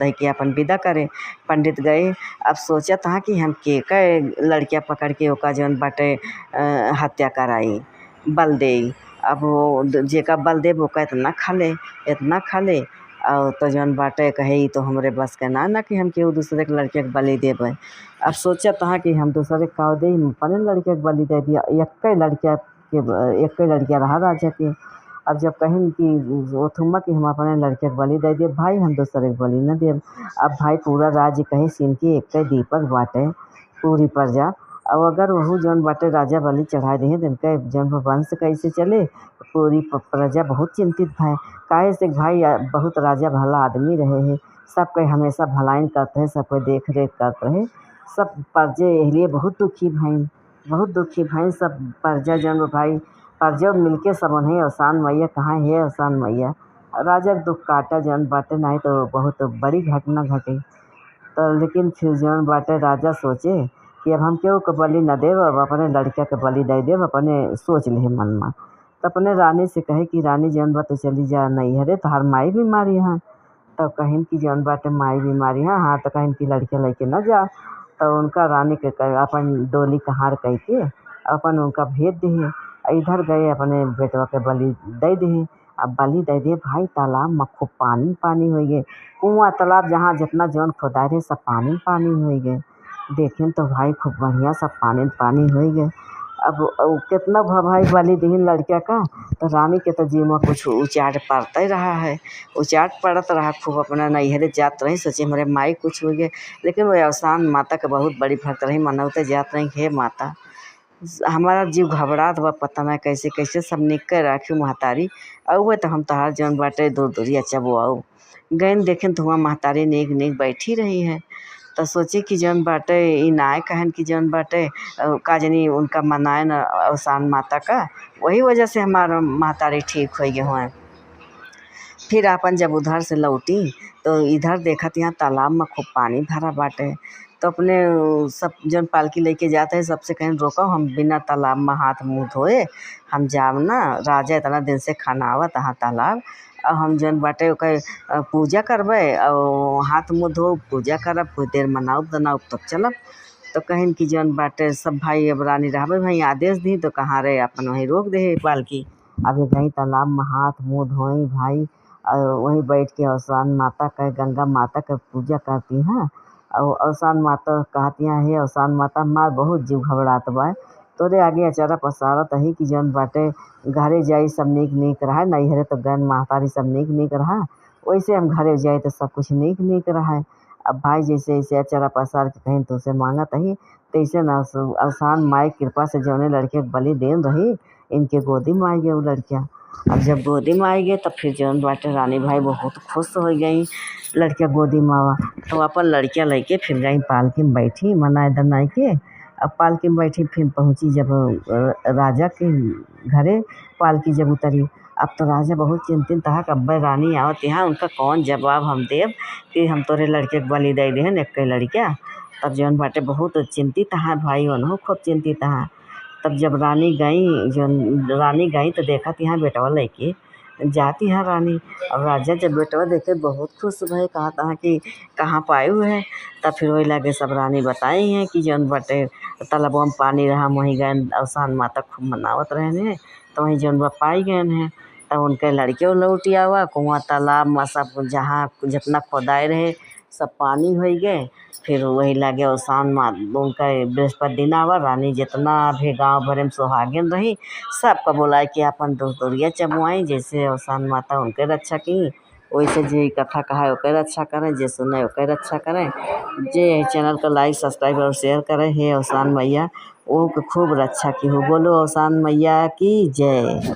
कह के अपन विदा करे। पंडित गए। अब सोचत हा कि हम के लड़किया पकड़ के ओका जौन बाटे हत्या कराई, बल देई। अब वो जेका बल देब ओका इतना खा ले और तो जौन बाटे कहे ई तो हमरे बस के ना कि हम केहू दूसरे के लड़के के बलि देबै। अब सोचत हा कि हम दूसरे के काव देई, अपने लड़के के बलि दे दिया। एक लड़किया रहा राजा के। अब जब कहीं कि ओथुम्मा कि हम अपने लड़के के बलि दे दिए, भाई हम दूसरे के बलि न देब। अब भाई पूरा राज्य कहीं सीन के एक दीपक बाटे पूरी प्रजा। अब अगर वहू जौन बाटे राजा बलि चढ़ा दिए तो इनका जौन वंश कैसे चले। पूरी प्रजा बहुत चिंतित है। काहे से भाई बहुत राजा भला आदमी रहे हैं, सबके हमेशा भलाई करते हैं, सबके देख रेख करते रहे। सब प्रजे इसलिए बहुत दुखी भाई सब प्रजा जौन भाई प्रजा मिलके सब उन्हें अवसान मैया कहाँ है अवसान मैया। राजा के दुख काटा जौन बाटे नहीं तो बहुत बड़ी घटना घटी। तो लेकिन फिर जौन बाटे राजा सोचे कि अब हम केहू के बलि न देव, अब अपने लड़का के बलि दे देव। अपने सोच ले मन में तो अपने रानी से कहे कि रानी जौन बाटे चली जा नैहरे, तोहार माई बीमारी है। तब कहिन कि जौन बाटे माई बीमारी है, हाँ तो कहिन कि लड़के लेके न जा। तो उनका रानी के अपन डोली कहार कह के अपन उनका भेज दिए। इधर गए अपने बेटवा के बलि दे दिए। अब बलि दे दिए भाई, तालाब में खूब पानी हो गए। कुआं तालाब जहाँ जितना जौन खोदाए रहे सब पानी हो गए। देखें तो भाई खूब बढ़िया सब पानी हो गए। अब कितना भाई बलि दीन लड़का का, तो रानी के तो जीव में कुछ उचाट पड़ता ही रहा है। उचाट पड़त रहा खूब। अपना नैहरे जात रही, सोचे हमारे माई कुछ हो गए। लेकिन वो अवसान माता के बहुत बड़ी भक्त रही, मनौते जात रही हे माता हमारा जीव घबरात बा, पता ना कैसे कैसे सब निक के राखी महतारी। और तो हम तहार जौन बाटे दूर दूरिया चबुआऊ गैन देखें तो वहाँ महतारी नेक बैठी रही है। तो सोचे कि जौन बाटे ई नाय कहन कि जौन बाटे का जनी उनका मनाए न अवसान माता का, वही वजह से हमारा महतारी ठीक हो गए हुए। फिर अपन जब उधर से लौटी तो इधर देखत यहाँ तालाब में खूब पानी भरा बाटे। तो अपने सब जौन पालकी लेके जाते हैं सबसे कहीं रोको, हम बिना तालाब में हाथ मुँह धोए हम जाब ना। राजा इतना दिन से खानावत तहाँ तालाब, और हम जौन बाटे ओकर पूजा करबै और हाथ मुँह धो पूजा करब, कुछ देर मनाऊब तनाऊब तब चलब। तो कहिन कि जौन बाटे सब भाई अब रानी रहबे भाई आदेश दी तो कहाँ रे अपन वहीं रोक दे पालकी। अब ये गई तालाब में हाथ मुँह धोई भाई, और वहीं बैठ के अवसान माता का गंगा माता का पूजा करती हैं। और अवसान माता कहती हैं हे अवसान माता हमार बहुत जीव घबरात बा, तोरे आगे अचारा पसारत ही कि जौन बाटे घरे जाई सब नीक रहा। नैहरे तो गैन महतारी सब नीक रहा, वैसे हम घरे जाए तो सब कुछ नीक रहा। अब भाई जैसे ऐसे अचारा पसार के कहीं तो उसे मांगत ही, तैसे न अवसान माई कृपा से जौने लड़के के बलि देन रही इनके गोदी में आई गए वो लड़किया। अब जब गोदी में आई गए तब फिर जौन बाटे रानी भाई बहुत खुश हो गई लड़किया गोदी में आवा। तो अपन लड़किया लेके फिर गई पालकी में बैठी मनाए दनाई के। अब पालकी में बैठी फिर पहुँची जब राजा के घरे, पालकी जब उतरी अब तो राजा बहुत चिंतित था कि अब रानी आवत यहाँ उनका कौन जवाब हम देव कि हम तोरे लड़के के बलि दे दिहन एक लड़किया। तब जौन बाटे बहुत चिंतित हाँ भाई उन्हों खूब चिंतित हाँ। तब जब रानी गई तो देखा यहाँ बेटवा लेके जाती है रानी। अब राजा जब बेटवा देखे बहुत खुश भये, कहा था कि कहाँ पाए हुए हैं। तब फिर वही लगे सब रानी बताई हैं कि जौन बाटे तालाबों में पानी रहा वहीं गए अवसान माता खूब मनावत रहने, तो वहीं जौन पाई गए हैं। तब उनके लड़के लौटी आवा कुआं तालाब में सब जहाँ जितना खोदाए रहे सब पानी हो गए। फिर वही लगे अवसान माँ उनका बृहस्पति दिन आवा, रानी जितना भी गांव भरे में सुहागिन रही सबका बुलाए कि अपन दूरिया चबुआई, जैसे अवसान माता उनके रक्षा की वैसे जे कथा कहा ओकर रक्षा करें, जे सुने ओकर रक्षा करें। जे चैनल को लाइक सब्सक्राइब और शेयर करें। हे अवसान मैया वो खूब रक्षा की हो। बोलो अवसान मैया की जय।